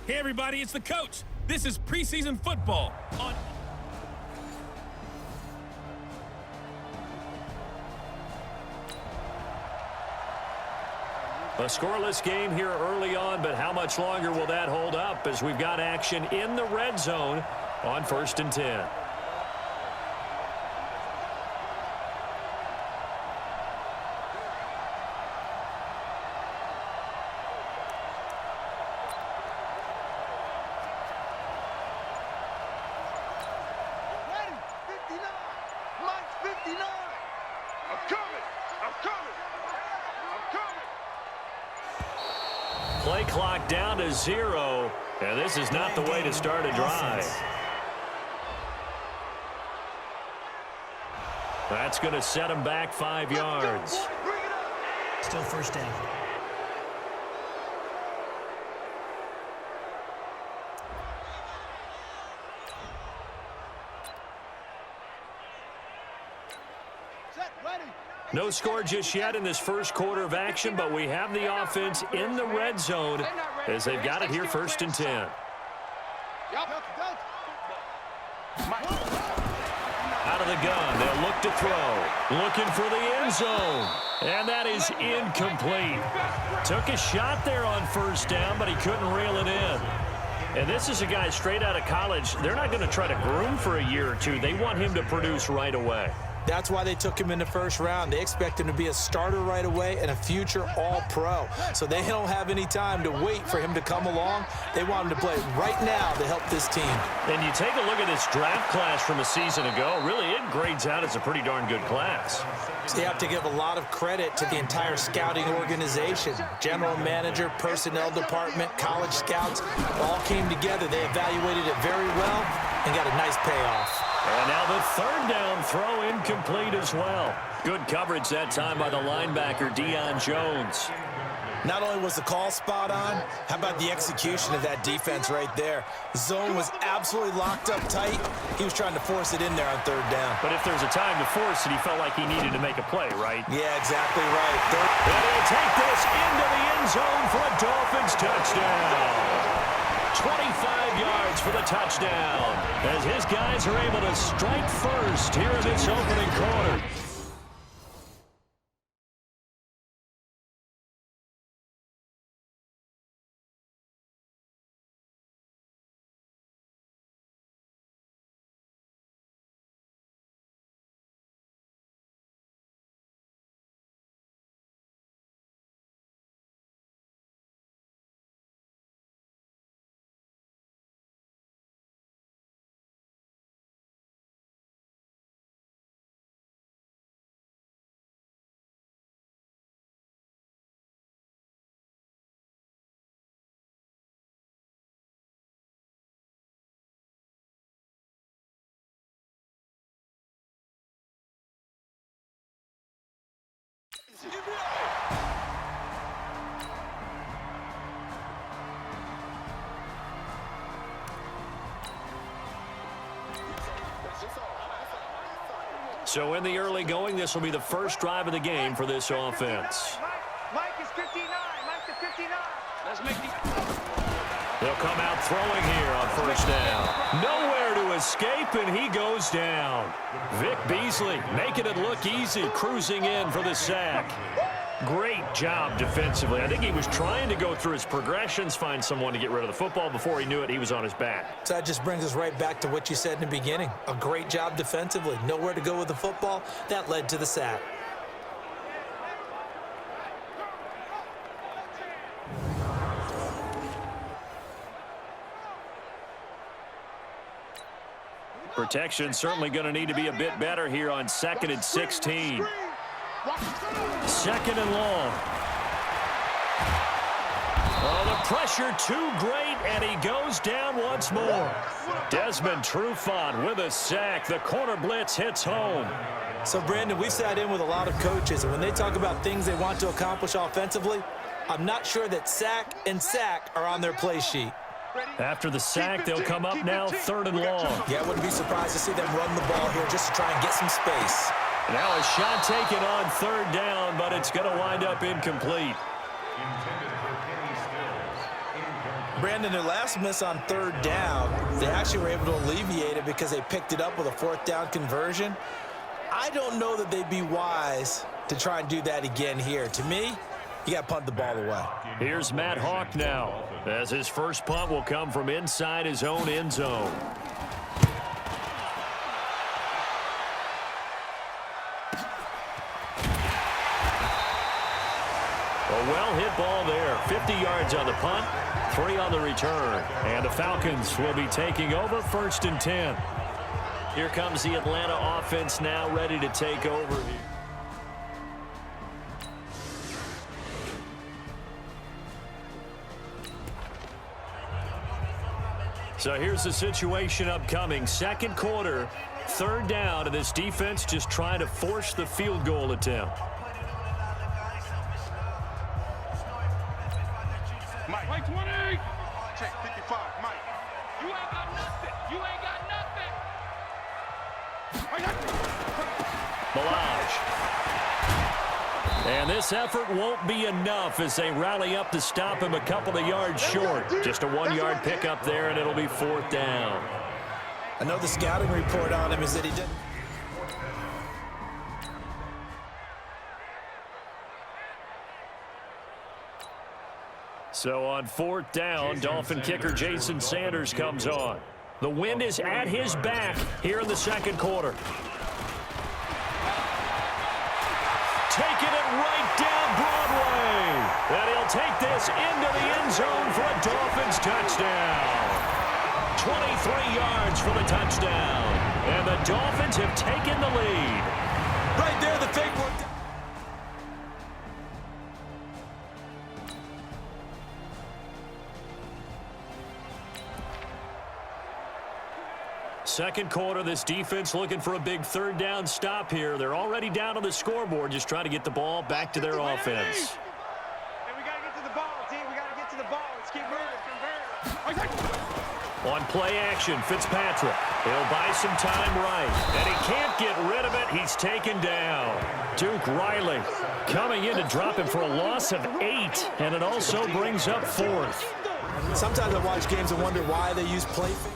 Hey, everybody, it's the coach. This is preseason football on... A scoreless game here early on, but how much longer will that hold up as we've got action in the red zone on 1st and 10? Play clock down to 0, and this is not the way to start a drive. That's going to set him back 5 yards. Still first down. No score just yet in this first quarter of action, but we have the offense in the red zone as they've got it here 1st and 10. Out of the gun, they'll look to throw. Looking for the end zone. And that is incomplete. Took a shot there on 1st down, but he couldn't reel it in. And this is a guy straight out of college. They're not going to try to groom for a year or two. They want him to produce right away. That's why they took him in the first round. They expect him to be a starter right away and a future all-pro. So they don't have any time to wait for him to come along. They want him to play right now to help this team. And you take a look at this draft class from a season ago. Really, it grades out as a pretty darn good class. So you have to give a lot of credit to the entire scouting organization. General manager, personnel department, college scouts all came together. They evaluated it very well and got a nice payoff. And now the 3rd down throw incomplete as well. Good coverage that time by the linebacker, Deion Jones. Not only was the call spot on, how about the execution of that defense right there? The zone was absolutely locked up tight. He was trying to force it in there on 3rd down. But if there's a time to force it, he felt like he needed to make a play, right? Yeah, exactly right. And he'll take this into the end zone for a Dolphins touchdown. 25 yards for the touchdown as his guys are able to strike first here in this opening quarter. So in the early going, this will be the first drive of the game for this offense. Mike is 59. Mike is 59. Let's make the... They'll come out throwing here on 1st down. Nowhere to escape, and he goes down. Vic Beasley making it look easy, cruising in for the sack. Great job defensively. I think he was trying to go through his progressions, find someone to get rid of the football. Before he knew it, he was on his back. So that just brings us right back to what you said in the beginning. A great job defensively. Nowhere to go with the football. That led to the sack. Protection certainly going to need to be a bit better here on 2nd and 16. 2nd and long. Oh, the pressure too great, and he goes down once more. Desmond Trufant with a sack. The corner blitz hits home. So, Brandon, we sat in with a lot of coaches, and when they talk about things they want to accomplish offensively, I'm not sure that sack and sack are on their play sheet. After the sack, they'll come up now 3rd and long. Yeah, I wouldn't be surprised to see them run the ball here just to try and get some space. Now a shot taken on 3rd down, but it's going to wind up incomplete. Brandon, their last miss on third down, they actually were able to alleviate it because they picked it up with a fourth down conversion. I don't know that they'd be wise to try and do that again here. To me, you got to punt the ball away. Here's Matt Hawk now, as his first punt will come from inside his own end zone. A well-hit ball there. 50 yards on the punt, 3 on the return. And the Falcons will be taking over 1st and 10. Here comes the Atlanta offense now ready to take over here. So here's the situation upcoming. Second quarter, 3rd down, and this defense just trying to force the field goal attempt. Mike 20. Check 55, Mike. You ain't got nothing. You ain't got nothing. Balaj. And this effort won't be enough as they rally up to stop him a couple of yards short. Just a 1-yard pickup there, and it'll be 4th down. I know the scouting report on him is that he didn't. So on 4th down, Dolphin kicker Jason Sanders comes on. The wind is at his back here in the second quarter. Taking it right down Broadway. And he'll take this into the end zone for a Dolphins touchdown. 23 yards for the touchdown. And the Dolphins have taken the lead. Right there, the fake worked. Second quarter, this defense looking for a big 3rd down stop here. They're already down on the scoreboard, just trying to get the ball back to their offense. And we got to get to the ball, team. We got to get to the ball. Let's keep moving. On play action, Fitzpatrick. He'll buy some time right. And he can't get rid of it. He's taken down. Duke Riley coming in to drop him for a loss of 8. And it also brings up 4th. Sometimes I watch games and wonder why they use play fake.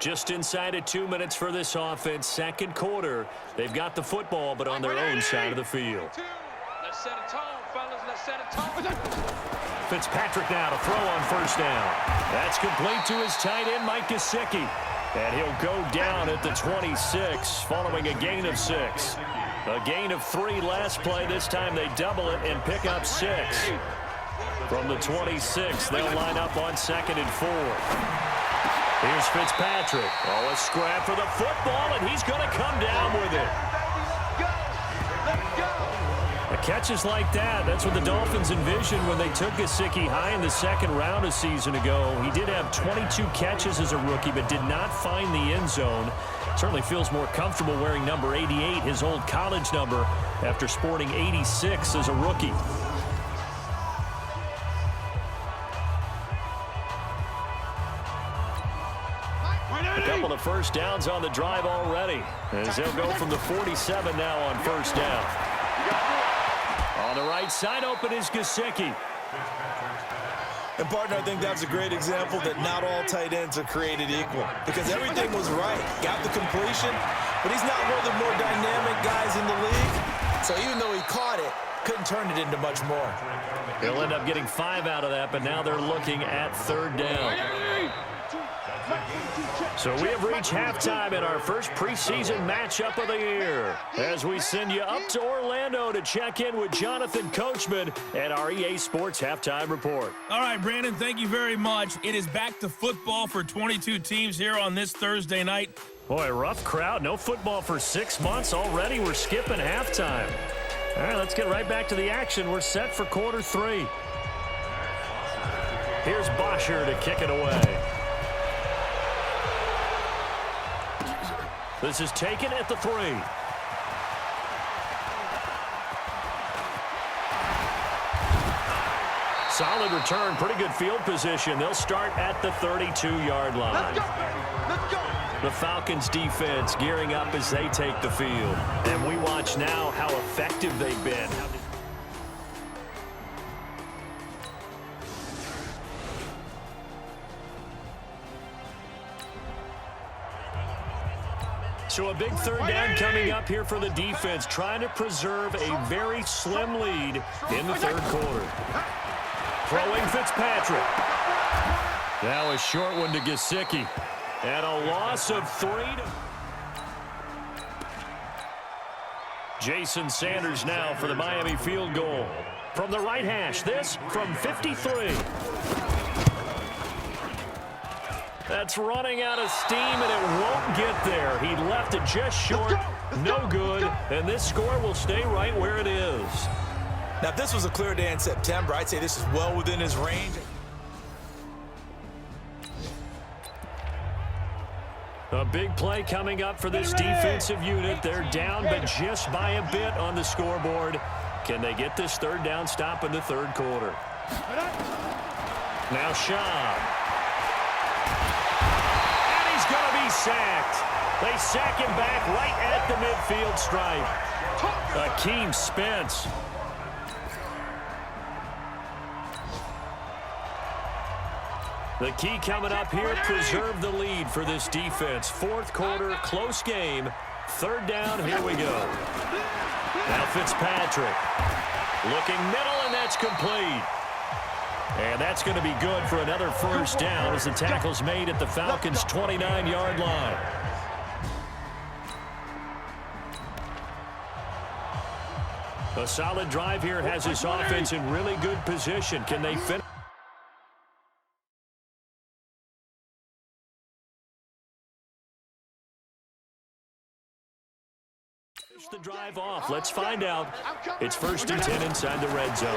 Just inside of 2 minutes for this offense. Second quarter. They've got the football, but on their own side of the field. Let's set a tone, fellas. Let's set a tone. Fitzpatrick now to throw on 1st down. That's complete to his tight end, Mike Gesicki. And he'll go down at the 26 following a gain of 6. A gain of 3 last play. This time they double it and pick up 6. From the 26, they'll line up on 2nd and 4. Here's Fitzpatrick. Oh, a scrap for the football, and he's going to come down with it. Catches like that, that's what the Dolphins envisioned when they took Gesicki high in the 2nd round a season ago. He did have 22 catches as a rookie, but did not find the end zone. Certainly feels more comfortable wearing number 88, his old college number, after sporting 86 as a rookie. A couple of 1st downs on the drive already, as they'll go from the 47 now on 1st down. On the right side open is Gesicki. And, partner, I think that's a great example that not all tight ends are created equal. Because everything was right. Got the completion, but he's not one of the more dynamic guys in the league. So even though he caught it, couldn't turn it into much more. They'll end up getting 5 out of that, but now they're looking at 3rd down. So we have reached halftime in our first preseason matchup of the year, as we send you up to Orlando to check in with Jonathan Coachman at our EA Sports Halftime Report. All right, Brandon, thank you very much. It is back to football for 22 teams here on this Thursday night. Boy, rough crowd. No football for 6 months already. We're skipping halftime. All right, let's get right back to the action. We're set for quarter 3. Here's Bosher to kick it away. This is taken at the 3. Solid return, pretty good field position. They'll start at the 32-yard line. Let's go. Let's go. The Falcons defense gearing up as they take the field. And we watch now how effective they've been. So a big third down coming up here for the defense, trying to preserve a very slim lead in the third quarter. Throwing Fitzpatrick. Now a short one to Gesicki. And a loss of 3. Jason Sanders now for the Miami field goal. From the right hash, this from 53. That's running out of steam, and it won't get there. He left it just short, no good, and this score will stay right where it is. Now, if this was a clear day in September, I'd say this is well within his range. A big play coming up for this defensive unit. They're down, but just by a bit on the scoreboard. Can they get this third down stop in the third quarter? Now Schaub. And he's going to be sacked. They sack him back right at the midfield stripe. Akeem Spence. The key coming up here, preserve the lead for this defense. Fourth quarter, close game. Third down, here we go. Now Fitzpatrick. Looking middle, and that's complete. And that's going to be good for another first down as the tackle's made at the Falcons' 29-yard line. A solid drive here has this offense in really good position. Can they finish the drive off? Let's find out. It's 1st and 10 inside the red zone.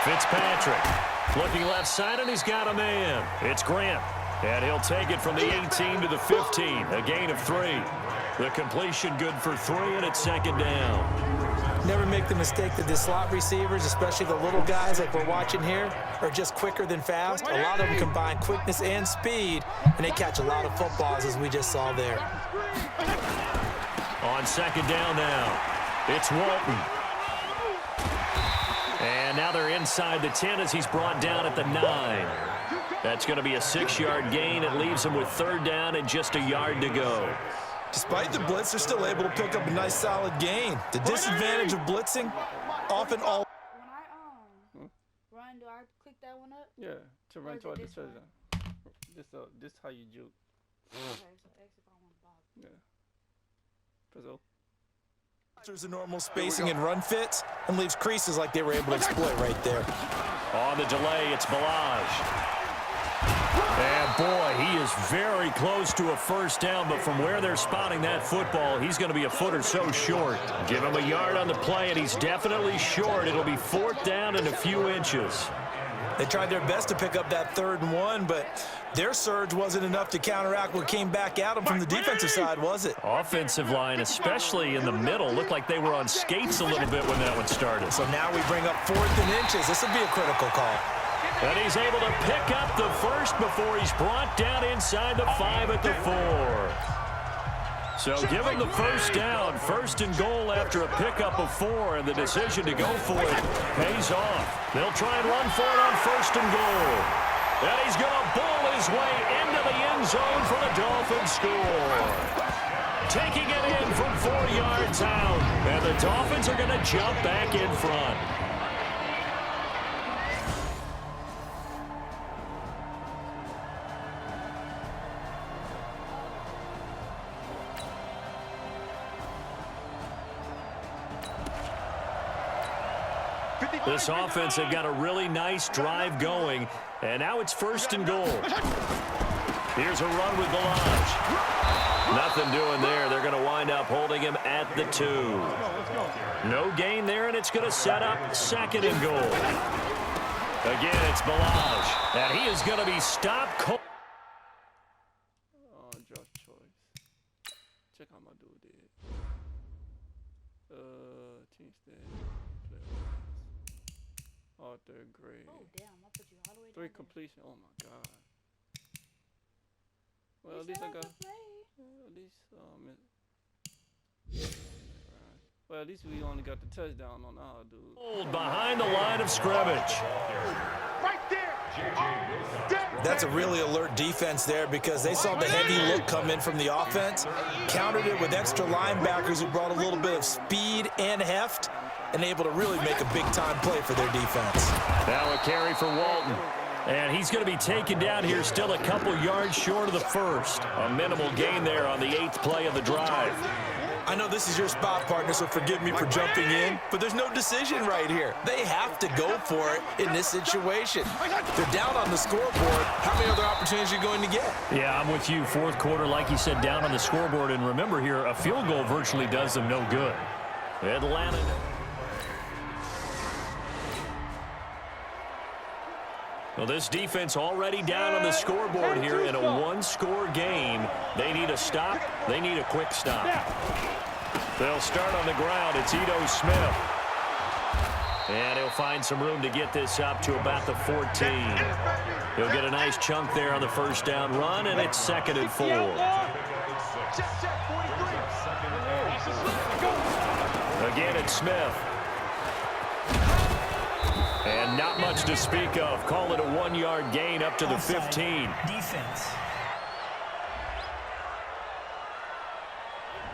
Fitzpatrick looking left side, and he's got a man. It's Grant, and he'll take it from the 18 to the 15, a gain of 3. The completion good for 3, and it's second down. Never make the mistake that the slot receivers, especially the little guys like we're watching here, are just quicker than fast. A lot of them combine quickness and speed, and they catch a lot of footballs, as we just saw there. On second down now, it's Walton. And now they're inside the 10 as he's brought down at the 9. That's going to be a 6-yard gain. It leaves him with third down and just a yard to go. Despite the blitz, they're still able to pick up a nice, solid gain. The disadvantage of blitzing, often all. When I run, do I click that one up? Yeah, to run toward the decision. This how you juke. Okay, so X if I want to block. Yeah. Puzzle. There's a normal spacing and run fits and leaves creases like they were able to exploit right there. On the delay, it's Balaj. And boy, he is very close to a first down, but from where they're spotting that football, he's going to be a foot or so short. Give him a yard on the play, and he's definitely short. It'll be 4th down and a few inches. They tried their best to pick up that 3rd and 1, but their surge wasn't enough to counteract what came back at them from the defensive side, was it? Offensive line, especially in the middle, looked like they were on skates a little bit when that one started. So now we bring up 4th and inches. This will be a critical call. And he's able to pick up the first before he's brought down inside the 5 at the 4. So give him the first down, 1st and goal after a pickup of 4, and the decision to go for it pays off. They'll try and run for it on 1st and goal. And he's going to bull his way into the end zone for the Dolphins score. Taking it in from 4 yards out, and the Dolphins are going to jump back in front. This offense have got a really nice drive going, and now it's 1st and goal. Here's a run with Balaj. Nothing doing there. They're going to wind up holding him at the 2. No gain there, and it's going to set up 2nd and goal. Again, it's Balaj, and he is going to be stopped cold. Oh, draft choice. Check out my dude did. Team state. Arthur Gray. Oh damn! I put you all the way down. 3 completion. Oh my god. Well, at least I got. Well, at least we only got the touchdown on our dude. Behind the line of scrimmage. Right there. That's a really alert defense there because they saw the heavy look come in from the offense, countered it with extra linebackers who brought a little bit of speed and heft, and able to really make a big-time play for their defense. Now a carry for Walton. And he's going to be taken down here still a couple yards short of the first. A minimal gain there on the 8th play of the drive. I know this is your spot, partner, so forgive me for jumping in, but there's no decision right here. They have to go for it in this situation. They're down on the scoreboard. How many other opportunities are you going to get? Yeah, I'm with you. Fourth quarter, like you said, down on the scoreboard. And remember here, a field goal virtually does them no good. Atlanta. Well, this defense already down on the scoreboard here in a one-score game. They need a stop. They need a quick stop. They'll start on the ground. It's Ito Smith. And he'll find some room to get this up to about the 14. He'll get a nice chunk there on the first down run, and it's 2nd and 4. Again, it's Smith. And not much to speak of. Call it a 1-yard gain up to the 15. Defense.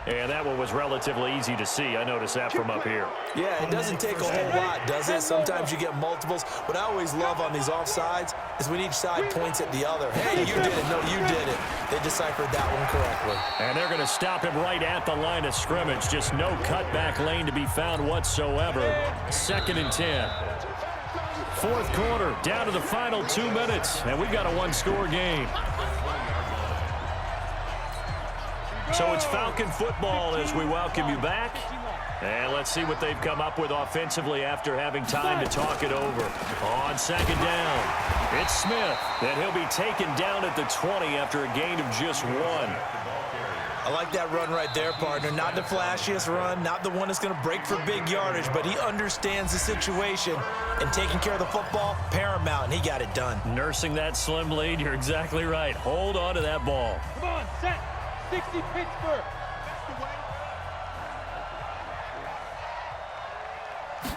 And that one was relatively easy to see. I noticed that from up here. Yeah, it doesn't take a whole lot, does it? Sometimes you get multiples. What I always love on these offsides is when each side points at the other. Hey, you did it. No, you did it. They deciphered that one correctly. And they're going to stop him right at the line of scrimmage. Just no cutback lane to be found whatsoever. 2nd and 10. Fourth quarter, down to the final 2 minutes, and we've got a one-score game. So it's Falcon football as we welcome you back. And let's see what they've come up with offensively after having time to talk it over. On 2nd down, it's Smith, and he'll be taken down at the 20 after a gain of just 1. I like that run right there, partner. Not the flashiest run, not the one that's going to break for big yardage, but he understands the situation, and taking care of the football, paramount, and he got it done. Nursing that slim lead, you're exactly right. Hold on to that ball. Come on, set. 60 Pittsburgh.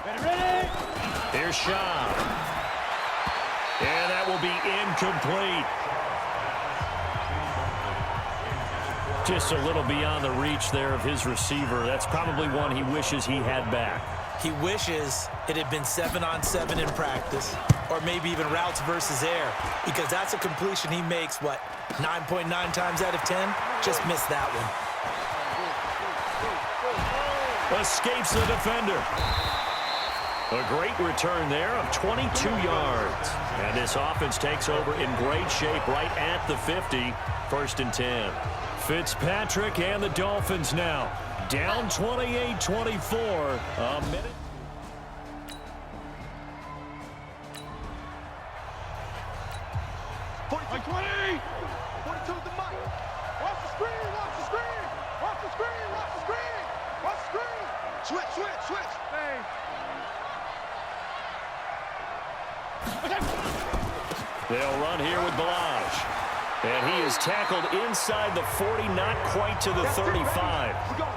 Ready? Here's Shaw. And that will be incomplete. Just a little beyond the reach there of his receiver. That's probably one he wishes he had back. He wishes it had been 7-on-7 in practice, or maybe even routes versus air, because that's a completion he makes, 9.9 times out of 10? Just missed that one. Escapes the defender. A great return there of 22 yards. And this offense takes over in great shape right at the 50. 1st and 10. Fitzpatrick and the Dolphins now. Down 28-24. A minute. Like 20! 42 with the mic. Watch the screen, watch the screen! Watch the screen, watch the screen! Watch the screen! Switch! Hey! They'll run here with Balaj. And he is tackled inside the 40, not quite to the 35.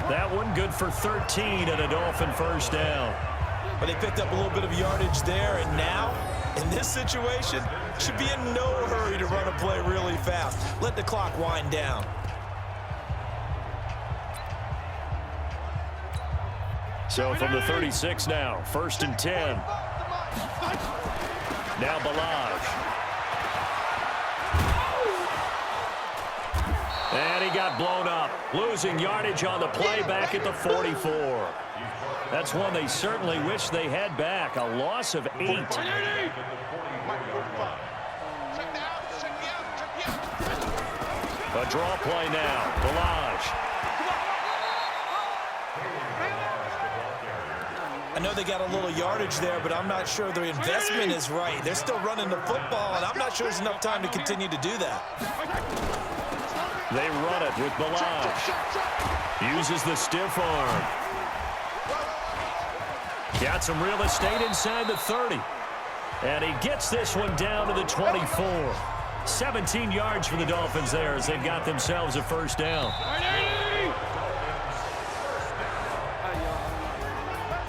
That one good for 13 and a Dolphin 1st down. But they picked up a little bit of yardage there, and now, in this situation, should be in no hurry to run a play really fast. Let the clock wind down. So from the 36 now, 1st and 10. Now Balaj. And he got blown up, losing yardage on the play back at the 44. That's one they certainly wish they had back, a loss of 8. A draw play now, Balaj. I know they got a little yardage there, but I'm not sure their investment is right. They're still running the football, and I'm not sure there's enough time to continue to do that. They run it with Balaj. Uses the stiff arm. Got some real estate inside the 30. And he gets this one down to the 24. 17 yards for the Dolphins there as they've got themselves a first down.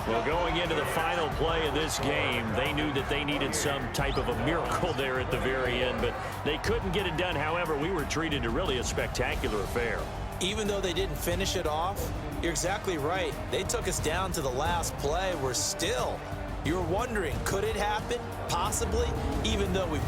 Well, going into the final play of this game, they knew that they needed some type of a miracle there at the very end, but they couldn't get it done. However, we were treated to really a spectacular affair. Even though they didn't finish it off, you're exactly right. They took us down to the last play. We're still, you're wondering, could it happen? Possibly, even though we